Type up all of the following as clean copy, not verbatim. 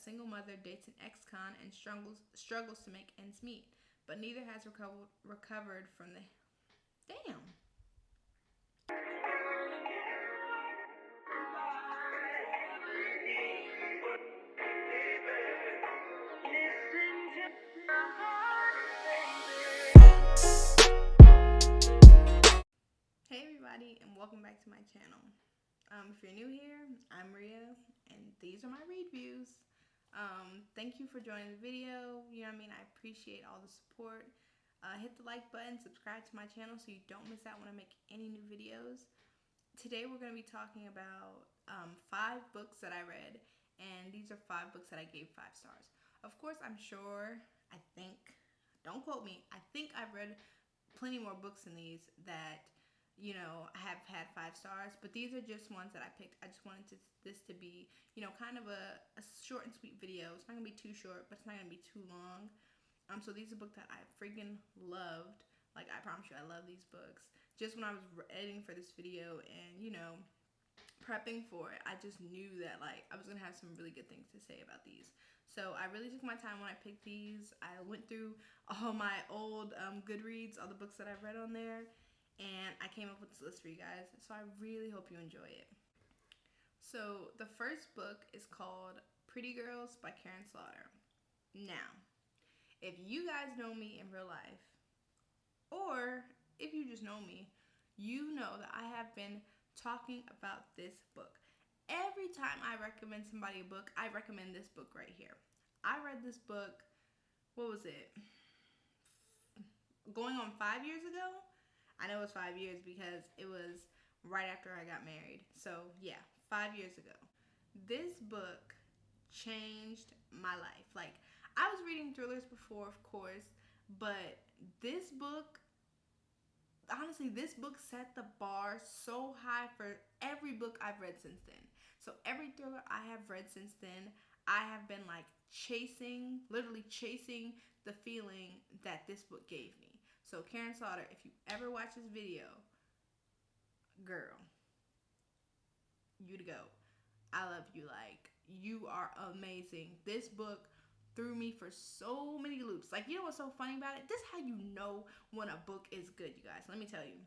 single mother dates an ex-con and struggles to make ends meet, but neither has recovered from the... Damn. Hey everybody, and welcome back to my channel. If you're new here, I'm Rhea, and these are my read views. Thank you for joining the video. You know what I mean? I appreciate all the support. Hit the like button, subscribe to my channel so you don't miss out when I make any new videos. Today we're going to be talking about 5 books that I read, and these are 5 books that I gave 5 stars. Of course, I'm sure, I think, don't quote me, I think I've read plenty more books than these that, you know, I have had 5 stars, but these are just ones that I picked. I just wanted this to be, you know, kind of a short and sweet video. It's not going to be too short, but it's not going to be too long. So these are books that I freaking loved. Like, I promise you, I love these books. Just when I was editing for this video and, you know, prepping for it, I just knew that, like, I was going to have some really good things to say about these. So I really took my time when I picked these. I went through all my old Goodreads, all the books that I've read on there, and I came up with this list for you guys, so I really hope you enjoy it. So the first book is called Pretty Girls by Karen Slaughter. Now, if you guys know me in real life, or if you just know me, you know that I have been talking about this book. Every time I recommend somebody a book, I recommend this book right here. I read this book, what was it? Going on 5 years ago? I know it was 5 years because it was right after I got married. So yeah, 5 years ago. This book changed my life. Like, I was reading thrillers before, of course, but this book, honestly, this book set the bar so high for every book I've read since then. So every thriller I have read since then, I have been like literally chasing the feeling that this book gave me. So Karen Slaughter, if you ever watch this video, girl, you to go. I love you. Like, you are amazing. This book threw me for so many loops. Like, you know what's so funny about it? This is how you know when a book is good, you guys. Let me tell you.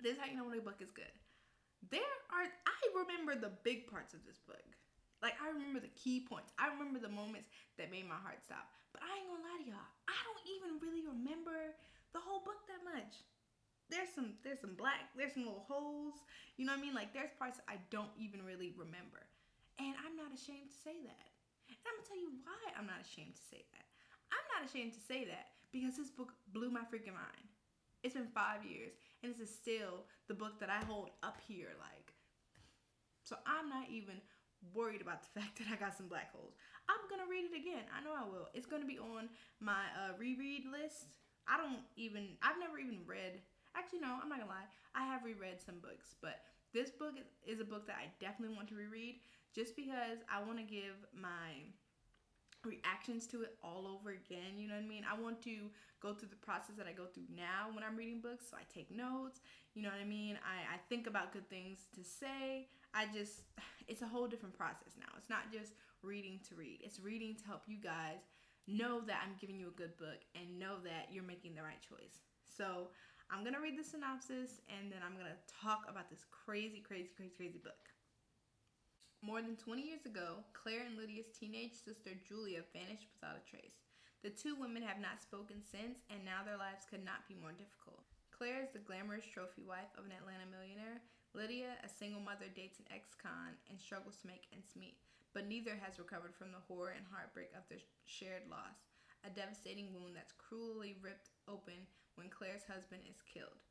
This is how you know when a book is good. I remember the big parts of this book. Like, I remember the key points. I remember the moments that made my heart stop. But I ain't gonna lie to y'all. I don't even really remember the whole book that much. There's some little holes. You know what I mean? Like, there's parts I don't even really remember. And I'm not ashamed to say that. And I'm gonna tell you why I'm not ashamed to say that. I'm not ashamed to say that because this book blew my freaking mind. It's been 5 years, and this is still the book that I hold up here, like. So I'm not even worried about the fact that I got some black holes. I'm gonna read it again. I know I will. It's gonna be on my reread list. I've never even read, actually no, I'm not gonna lie. I have reread some books, but this book is a book that I definitely want to reread just because I want to give my reactions to it all over again. You know what I mean? I want to go through the process that I go through now when I'm reading books. So I take notes, you know what I mean? I think about good things to say. It's a whole different process now. It's not just reading to read. It's reading to help you guys know that I'm giving you a good book and know that you're making the right choice. So I'm going to read the synopsis and then I'm going to talk about this crazy book. More than 20 years ago, Claire and Lydia's teenage sister Julia vanished without a trace. The two women have not spoken since, and now their lives could not be more difficult. Claire is the glamorous trophy wife of an Atlanta millionaire. Lydia, a single mother, dates an ex-con and struggles to make ends meet, but neither has recovered from the horror and heartbreak of their shared loss, a devastating wound that's cruelly ripped open when Claire's husband is killed.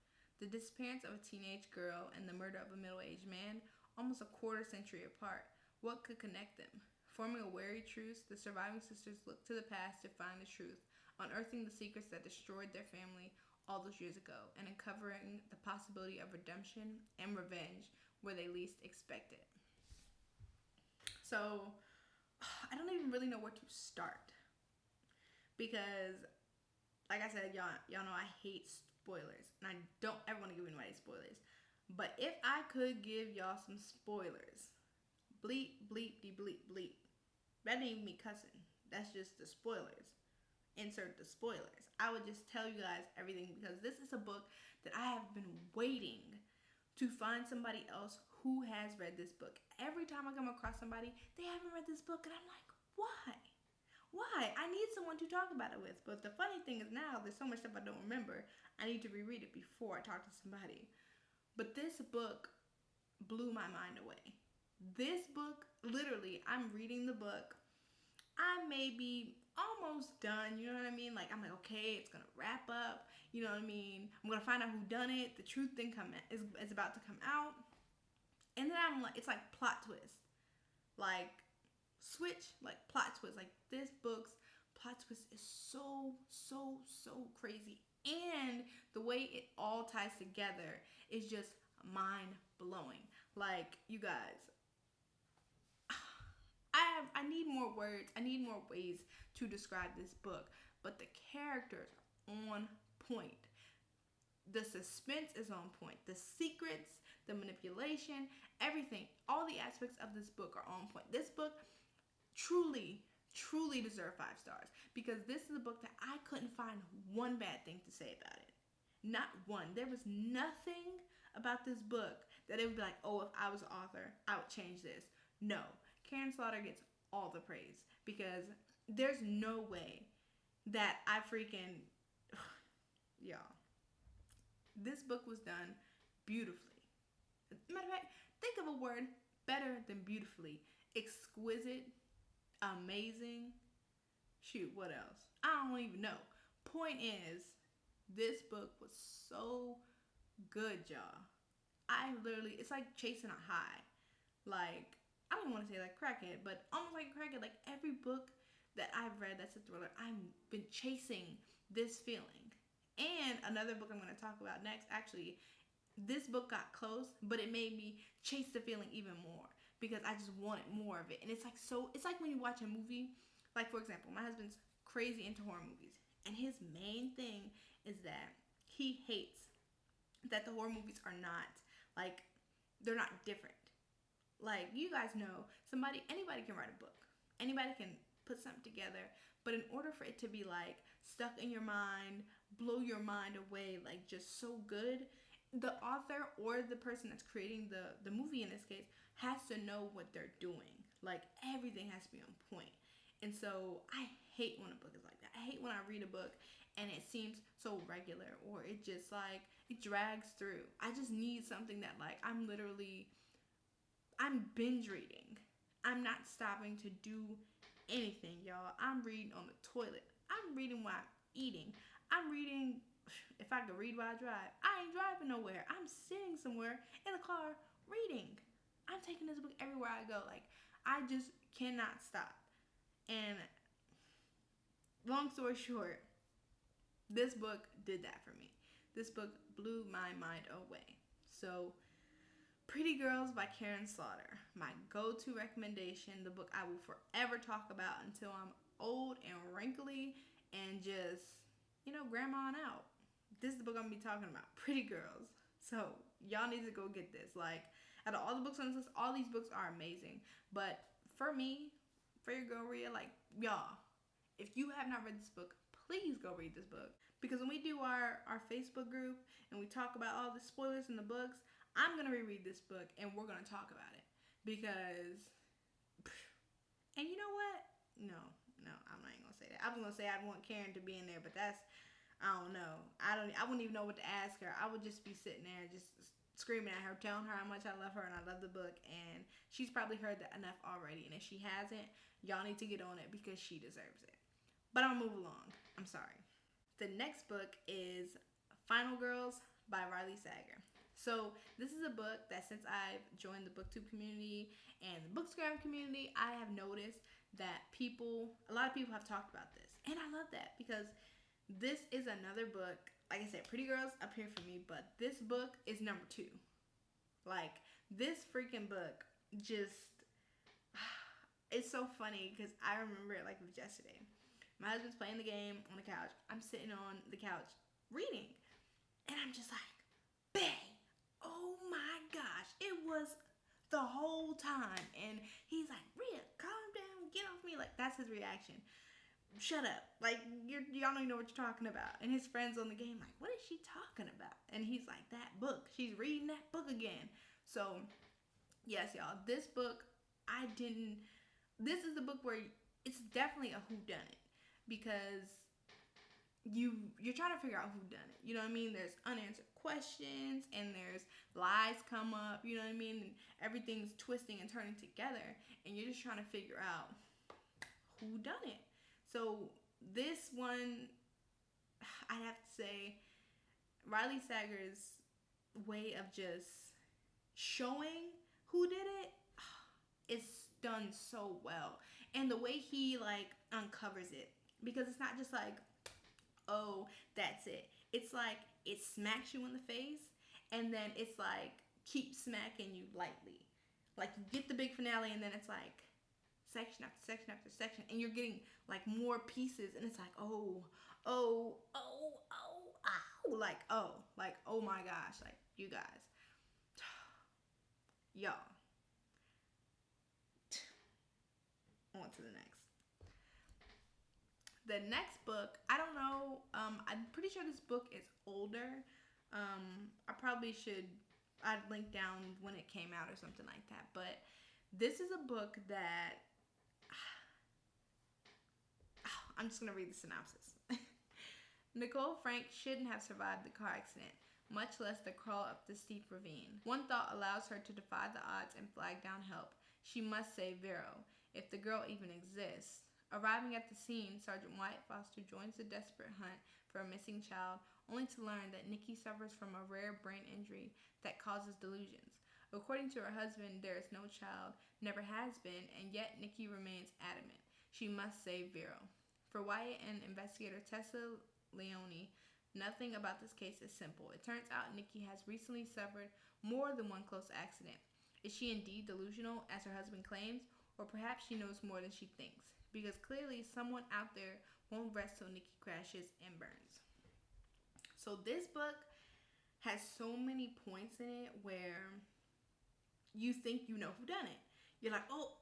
The disappearance of a teenage girl and the murder of a middle-aged man, almost a quarter century apart. What could connect them? Forming a wary truce, the surviving sisters look to the past to find the truth, unearthing the secrets that destroyed their family all those years ago, and uncovering the possibility of redemption and revenge where they least expect it. So, I don't even really know where to start. Because, like I said, y'all know I hate spoilers. And I don't ever want to give anybody spoilers. But if I could give y'all some spoilers, bleep, bleep, de bleep, bleep. That ain't even me cussing. That's just the spoilers. Insert the spoilers. I would just tell you guys everything because this is a book that I have been waiting to find somebody else who has read this book. Every time I come across somebody, they haven't read this book, and I'm like, why? Why? I need someone to talk about it with. But the funny thing is now, there's so much stuff I don't remember. I need to reread it before I talk to somebody. But this book blew my mind away. This book, literally, I'm reading the book. I may be almost done, you know what I mean? Like, I'm like, okay, it's gonna wrap up, you know what I mean? I'm gonna find out who done it. The truth thing is about to come out. And then I'm like, it's like plot twist. Like, switch, like plot twist. Like, this book's plot twist is so crazy. And the way it all ties together is just mind blowing. Like, you guys, I need more words. I need more ways to describe this book. But the characters are on point. The suspense is on point. The secrets, the manipulation, everything, all the aspects of this book are on point. This book truly deserves 5 stars because this is a book that I couldn't find one bad thing to say about it. Not one. There was nothing about this book that it would be like, oh, if I was the author, I would change this. No. Karen Slaughter gets all the praise because there's no way that I freaking, y'all, this book was done beautifully. Matter of fact, think of a word better than beautifully. Exquisite, amazing, shoot, what else? I don't even know. Point is, this book was so good, y'all. It's like chasing a high. Like, I don't want to say like crackhead, but almost like crackhead. Like, every book that I've read that's a thriller, I've been chasing this feeling. And another book I'm going to talk about next, actually, this book got close, but it made me chase the feeling even more because I just wanted more of it. And it's like when you watch a movie, like, for example, my husband's crazy into horror movies, and his main thing is that he hates that the horror movies are not, like, they're not different. Like, you guys know, anybody can write a book. Anybody can put something together. But in order for it to be, like, stuck in your mind, blow your mind away, like, just so good, the author or the person that's creating the movie in this case has to know what they're doing. Like, everything has to be on point. And so I hate when a book is like that. I hate when I read a book and it seems so regular or it just, like, it drags through. I just need something that, like, I'm binge reading. I'm not stopping to do anything, y'all. I'm reading on the toilet. I'm reading while I'm eating. I'm reading, if I could read while I drive. I ain't driving nowhere. I'm sitting somewhere in the car reading. I'm taking this book everywhere I go. Like, I just cannot stop. And long story short, this book did that for me. This book blew my mind away. So, Pretty Girls by Karen Slaughter. My go-to recommendation, the book I will forever talk about until I'm old and wrinkly and just, grandma on out. This is the book I'm going to be talking about, Pretty Girls. So, y'all need to go get this. Like, out of all the books on this list, all these books are amazing. But for me, for your girl Rhea, like, y'all, if you have not read this book, please go read this book. Because when we do our Facebook group and we talk about all the spoilers in the books, I'm going to reread this book and we're going to talk about it. Because, and you know what? No, I'm not even going to say that. I was going to say I'd want Karen to be in there, but that's, I don't know. I wouldn't even know what to ask her. I would just be sitting there just screaming at her, telling her how much I love her and I love the book. And she's probably heard that enough already. And if she hasn't, y'all need to get on it because she deserves it. But I'll move along. I'm sorry. The next book is Final Girls by Riley Sager. So this is a book that since I've joined the booktube community and the bookstagram community, I have noticed that a lot of people have talked about this. And I love that because this is another book, like I said, Pretty Girls up here for me, but this book is number 2. Like, this freaking book just, it's so funny because I remember it like it was yesterday. My husband's playing the game on the couch. I'm sitting on the couch reading. And I'm just like, bang. Oh my gosh. It was the whole time. And he's like, Rhea, calm down. get off me. Like, that's his reaction. Shut up. Like, y'all don't even know what you're talking about. And his friends on the game like, what is she talking about? And he's like, that book. She's reading that book again. So, yes, y'all. This book, this is the book where it's definitely a whodunit. Because you're trying to figure out who done it. You know what I mean? There's unanswered questions and there's lies come up, you know what I mean? And everything's twisting and turning together and you're just trying to figure out who done it. So this one, I'd have to say Riley Sager's way of just showing who did it, it's done so well. And the way he like uncovers it, because it's not just like, oh, that's it. It's like it smacks you in the face and then it's like keep smacking you lightly. Like you get the big finale and then it's like section after section after section and you're getting like more pieces and it's like oh like oh my gosh, like you guys, y'all. On to the next. The next book, I don't know, I'm pretty sure this book is older. I'd link down when it came out or something like that. But this is a book that, I'm just going to read the synopsis. Nicole Frank shouldn't have survived the car accident, much less the crawl up the steep ravine. One thought allows her to defy the odds and flag down help. She must save Vero, if the girl even exists. Arriving at the scene, Sergeant Wyatt Foster joins the desperate hunt for a missing child, only to learn that Nikki suffers from a rare brain injury that causes delusions. According to her husband, there is no child, never has been, and yet Nikki remains adamant. She must save Vero. For Wyatt and investigator Tessa Leone, nothing about this case is simple. It turns out Nikki has recently suffered more than one close accident. Is she indeed delusional, as her husband claims, or perhaps she knows more than she thinks? Because clearly someone out there won't rest till Nikki crashes and burns. So this book has so many points in it where you think you know who done it. You're like, oh,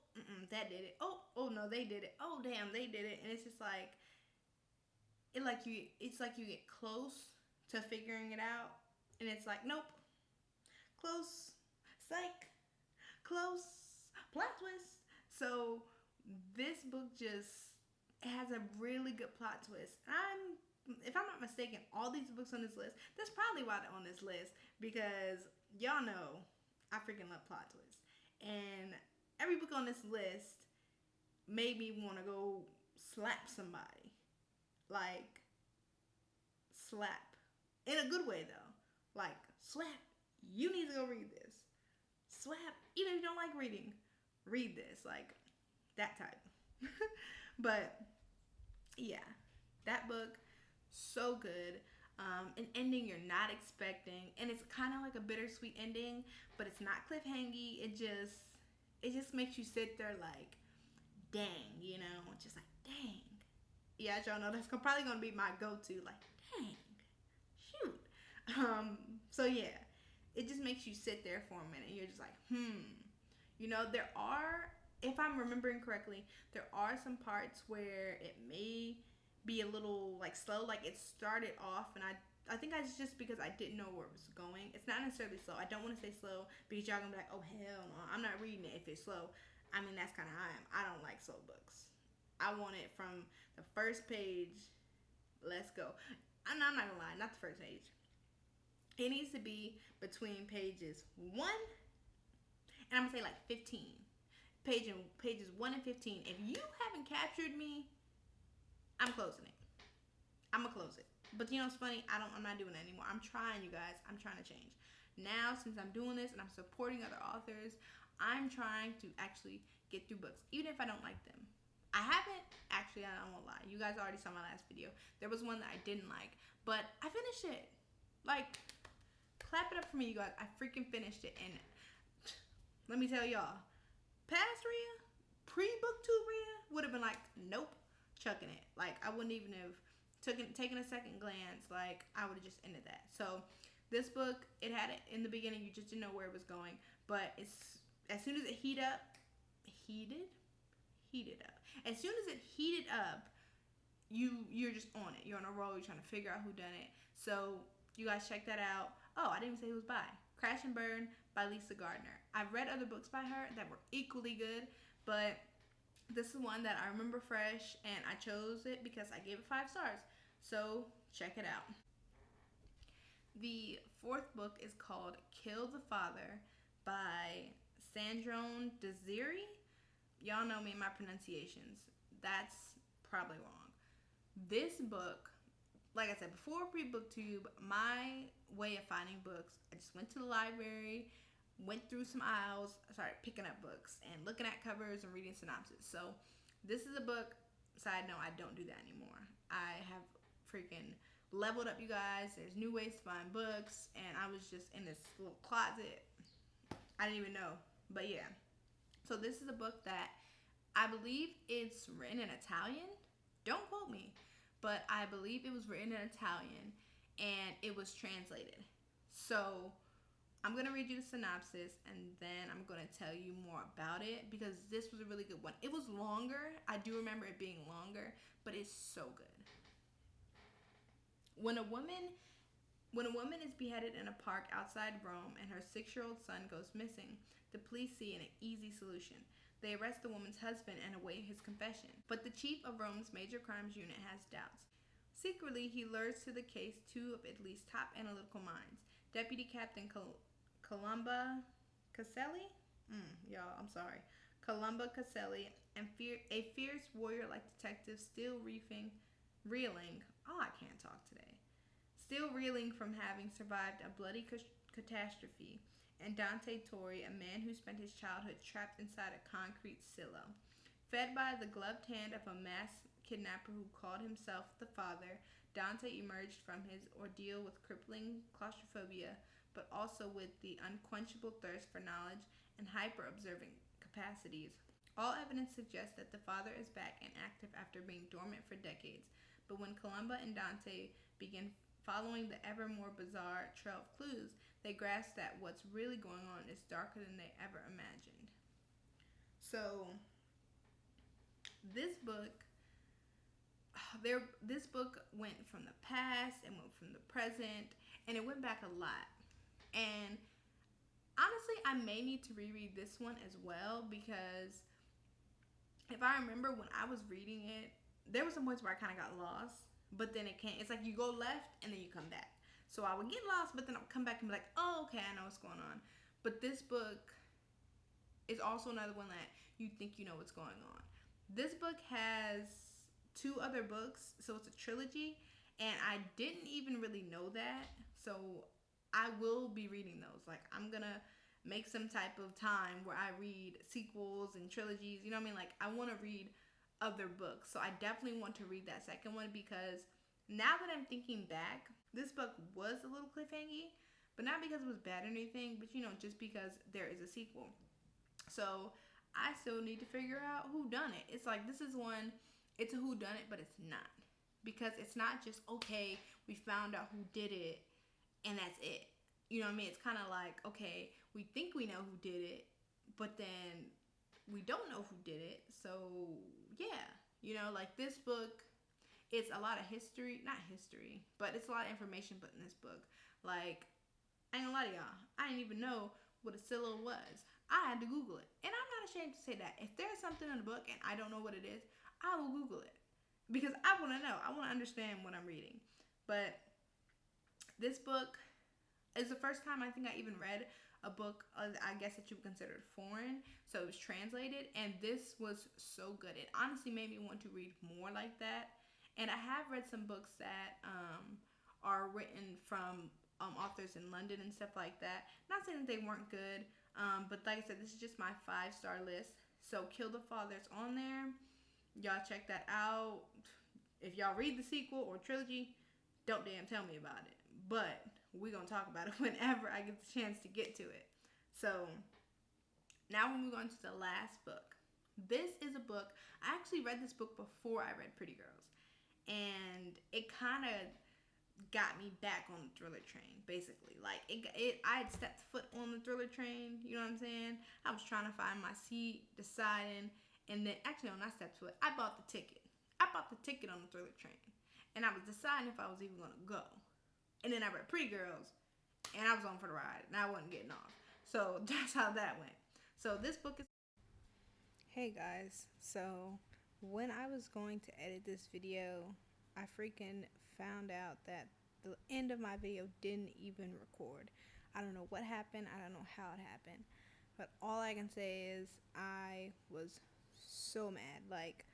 that did it. Oh no, they did it. Oh damn, they did it. And it's just like, it's like you get close to figuring it out, and it's like, nope, close, psych, close, plot twist. So this book just has a really good plot twist. If I'm not mistaken, all these books on this list, that's probably why they're on this list, because y'all know I freaking love plot twists. And every book on this list made me want to go slap somebody. Like, slap. In a good way, though. Like, slap. You need to go read this. Slap. Even if you don't like reading, read this. Like, that type. But yeah, that book, so good. An ending you're not expecting, and it's kind of like a bittersweet ending, but it's not cliffhangy. It just makes you sit there like, dang, you know, just like, dang. Yeah, as y'all know, that's probably gonna be my go-to. Like, dang, shoot. So yeah, it just makes you sit there for a minute. You're just like, you know, there are, if I'm remembering correctly, there are some parts where it may be a little like slow. Like it started off, and I think that's just because I didn't know where it was going. It's not necessarily slow. I don't want to say slow because y'all gonna be like, oh hell no, I'm not reading it if it's slow. I mean, that's kind of how I am. I don't like slow books. I want it from the first page. Let's go. I'm not gonna lie, not the first page. It needs to be between pages 1 and I'm gonna say like 15. Pages 1 and 15. If you haven't captured me, I'm closing it. I'm gonna close it. But you know what's funny? I'm not doing that anymore. I'm trying, you guys. I'm trying to change. Now, since I'm doing this and I'm supporting other authors, I'm trying to actually get through books, even if I don't like them. I haven't, actually, I don't want to lie. You guys already saw my last video. There was one that I didn't like, but I finished it. Like, clap it up for me, you guys. I freaking finished it. And let me tell y'all, past Rhea, pre-booktube Rhea, would have been like, nope, chucking it. Like, I wouldn't even have taken a second glance. Like, I would have just ended that. So, this book, it had it in the beginning. You just didn't know where it was going. But it's, as soon as it heated heated up. As soon as it heated up, you're just on it. You're on a roll. You're trying to figure out who done it. So you guys check that out. Oh, I didn't even say who it was by. Crash and Burn by Lisa Gardner. I've read other books by her that were equally good, but this is one that I remember fresh, and I chose it because I gave it 5 stars. So check it out. The 4th book is called Kill the Father by Sandrone Desiri. Y'all know me and my pronunciations. That's probably wrong. This book, like I said before, pre-booktube, my way of finding books, I just went to the library, went through some aisles, started picking up books and looking at covers and reading synopsis. So this is a book, side note, I don't do that anymore. I have freaking leveled up, you guys. There's new ways to find books, and I was just in this little closet. I didn't even know, but yeah. So this is a book that I believe it's written in Italian. Don't quote me, but I believe it was written in Italian and it was translated. So I'm going to read you the synopsis and then I'm going to tell you more about it because this was a really good one. It was longer. I do remember it being longer, but it's so good. When a woman is beheaded in a park outside Rome and her 6-year-old son goes missing, the police see an easy solution. They arrest the woman's husband and await his confession. But the chief of Rome's major crimes unit has doubts. Secretly, he lures to the case 2 of Italy's top analytical minds, Deputy Captain Columba Caselli? Columba Caselli, and a fierce warrior-like detective still reeling from having survived a bloody catastrophe, and Dante Torri, a man who spent his childhood trapped inside a concrete silo. Fed by the gloved hand of a mass kidnapper who called himself the Father, Dante emerged from his ordeal with crippling claustrophobia, but also with the unquenchable thirst for knowledge and hyper-observant capacities. All evidence suggests that the Father is back and active after being dormant for decades, but when Columba and Dante begin following the ever more bizarre trail of clues, they grasp that what's really going on is darker than they ever imagined. So, this book went from the past and went from the present, and it went back a lot. And honestly, I may need to reread this one as well because if I remember when I was reading it, there were some points where I kind of got lost, but then it's like you go left and then you come back. So I would get lost, but then I would come back and be like, oh, okay, I know what's going on. But this book is also another one that you think you know what's going on. This book has 2 other books, so it's a trilogy, and I didn't even really know that. So I will be reading those. Like, I'm going to make some type of time where I read sequels and trilogies. You know what I mean? Like, I want to read other books. So I definitely want to read that second one because now that I'm thinking back, this book was a little cliffhangy, but not because it was bad or anything, but just because there is a sequel. So I still need to figure out who done it. It's like, this is one, it's a who done it, but it's not. Because it's not just, okay, we found out who did it and that's it. You know what I mean? It's kind of like, okay, we think we know who did it, but then we don't know who did it. So yeah, like this book, it's a lot of not history, but it's a lot of information put in this book. Like, I ain't gonna lie to y'all, I didn't even know what a silo was. I had to Google it. And I'm not ashamed to say that. If there's something in the book and I don't know what it is, I will Google it. Because I want to know. I want to understand what I'm reading. But this book is the first time I think I even read a book, I guess that you would consider foreign. So it was translated. And this was so good. It honestly made me want to read more like that. And I have read some books that are written from authors in London and stuff like that. Not saying that they weren't good, but like I said, this is just my 5-star list. So Kill the Father's on there. Y'all check that out. If y'all read the sequel or trilogy, don't damn tell me about it. But we're going to talk about it whenever I get the chance to get to it. So now we'll move on to the last book. This is a book, I actually read this book before I read Pretty Girls. And it kind of got me back on the thriller train, basically. Like, I had stepped foot on the thriller train, you know what I'm saying? I was trying to find my seat, deciding, And then, actually, no, not step to it. I bought the ticket. I bought the ticket on the thriller train. And I was deciding if I was even going to go. And then I read Pretty Girls. And I was on for the ride. And I wasn't getting off. So that's how that went. So this book is... Hey guys. So when I was going to edit this video, I freaking found out that the end of my video didn't even record. I don't know what happened. I don't know how it happened. But all I can say is I was so mad. Like,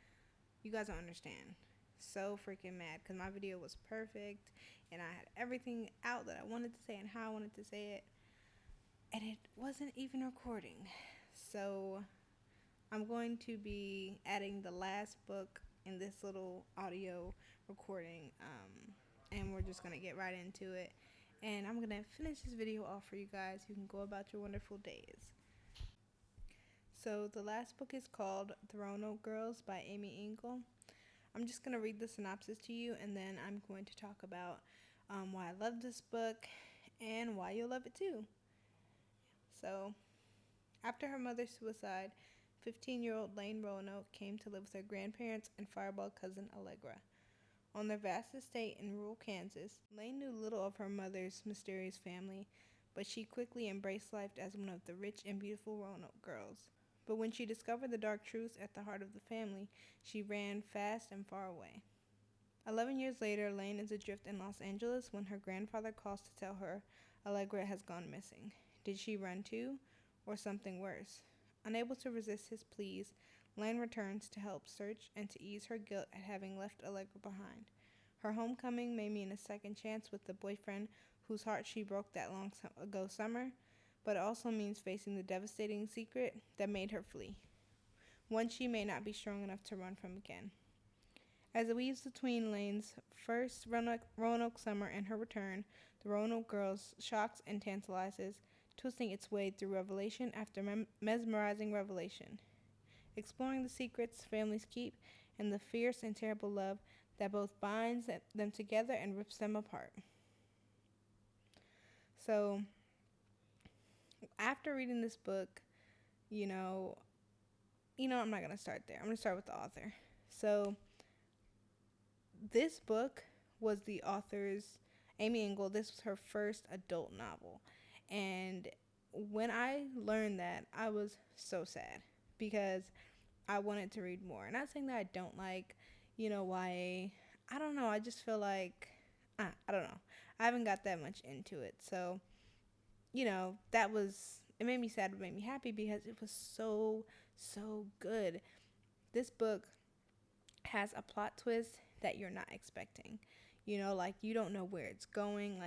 you guys don't understand. So freaking mad, because my video was perfect and I had everything out that I wanted to say and how I wanted to say it, and it wasn't even recording. So I'm going to be adding the last book in this little audio recording, and we're just gonna get right into it, and I'm gonna finish this video off for you guys. You can go about your wonderful days. So the last book is called Thoreau No Girls by Amy Engel. I'm just going to read the synopsis to you, and then I'm going to talk about why I love this book and why you'll love it too. So, after her mother's suicide, 15-year-old Lane Roanoke came to live with her grandparents and fireball cousin Allegra. On their vast estate in rural Kansas, Lane knew little of her mother's mysterious family, but she quickly embraced life as one of the rich and beautiful Roanoke girls. But when she discovered the dark truths at the heart of the family, she ran fast and far away. 11 years later, Lane is adrift in Los Angeles when her grandfather calls to tell her Allegra has gone missing. Did she run too, or something worse? Unable to resist his pleas, Lane returns to help search and to ease her guilt at having left Allegra behind. Her homecoming may mean a second chance with the boyfriend whose heart she broke that long ago summer, but it also means facing the devastating secret that made her flee, one she may not be strong enough to run from again. As it weaves between Lane's first Roanoke summer and her return, the Roanoke Girls shocks and tantalizes, twisting its way through revelation after mesmerizing revelation, exploring the secrets families keep and the fierce and terrible love that both binds them together and rips them apart. So, after reading this book, I'm not going to start there. I'm going to start with the author. So, this book was the author's, Amy Engel, this was her first adult novel. And when I learned that, I was so sad because I wanted to read more. Not saying that I don't like, YA. I don't know. I just feel like, I don't know. I haven't got that much into it. So, it made me sad, but made me happy because it was so, so good. This book has a plot twist that you're not expecting. You don't know where it's going.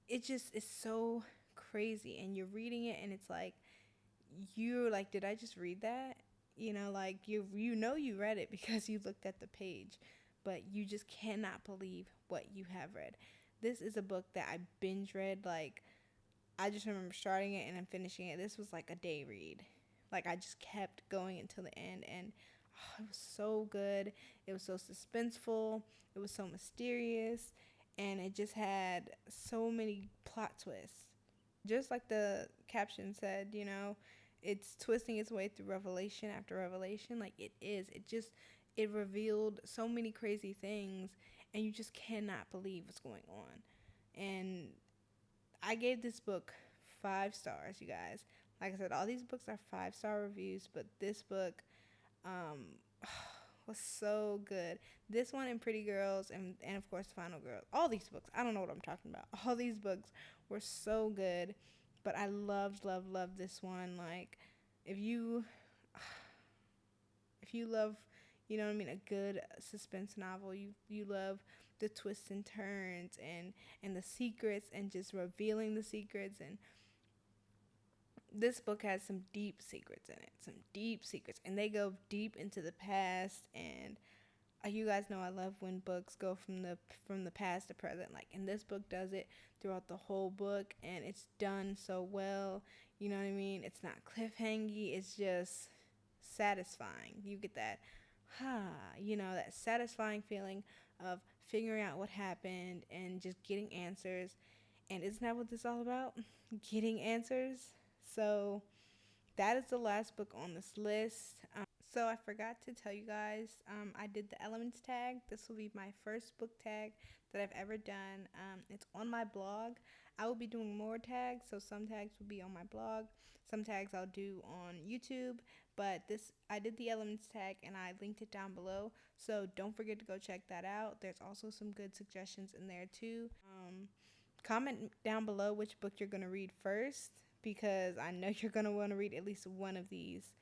It just is so crazy. And you're reading it and it's you're like, did I just read that? You read it because you looked at the page, but you just cannot believe what you have read. This is a book that I binge read. I just remember starting it and then finishing it. This was a day read. I just kept going until the end, and it was so good. It was so suspenseful. It was so mysterious, and it just had so many plot twists. Just like the caption said, it's twisting its way through revelation after revelation. It is. It revealed so many crazy things, and you just cannot believe what's going on. And I gave this book 5 stars, you guys. Like I said, all these books are 5-star reviews, but this book was so good. This one and Pretty Girls and of course Final Girl. All these books, I don't know what I'm talking about. All these books were so good, but I loved this one. If you love, a good suspense novel, you love the twists and turns and the secrets and just revealing the secrets, and this book has some deep secrets in it, and they go deep into the past. And you guys know I love when books go from the past to present, and this book does it throughout the whole book, and it's done so well. You know what I mean? It's not cliffhangy, it's just satisfying. You get that that satisfying feeling of figuring out what happened and just getting answers. And isn't that what this is all about? Getting answers. So that is the last book on this list. So I forgot to tell you guys, I did the elements tag. This will be my first book tag that I've ever done. It's on my blog. I will be doing more tags, so some tags will be on my blog. Some tags I'll do on YouTube, but this I did the elements tag and I linked it down below. So don't forget to go check that out. There's also some good suggestions in there too. Comment down below which book you're gonna read first because I know you're gonna want to read at least one of these.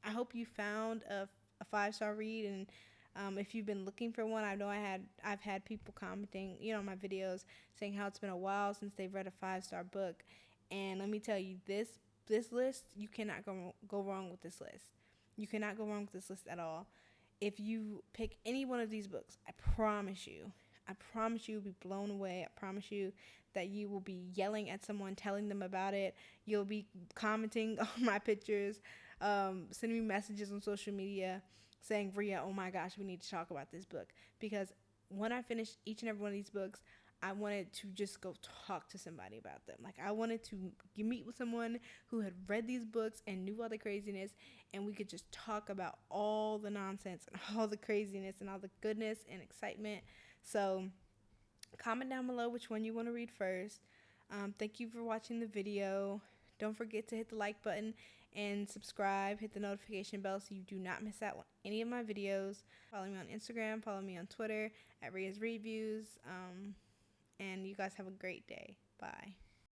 I hope you found a 5-star read, and if you've been looking for one, I know I've had people commenting, on my videos saying how it's been a while since they've read a 5-star book, and let me tell you, this list, you cannot go wrong with this list. You cannot go wrong with this list at all. If you pick any one of these books, I promise you you'll be blown away. I promise you that you will be yelling at someone, telling them about it. You'll be commenting on my pictures, sending me messages on social media saying, Ria, oh my gosh, we need to talk about this book. Because when I finished each and every one of these books, I wanted to just go talk to somebody about them. Like, I wanted to meet with someone who had read these books and knew all the craziness, and we could just talk about all the nonsense and all the craziness and all the goodness and excitement. So comment down below which one you want to read first. Thank you for watching the video. Don't forget to hit the like button and subscribe. Hit the notification bell so you do not miss out on any of my videos. Follow me on Instagram. Follow me on Twitter at Ria's Reviews. And you guys have a great day. Bye.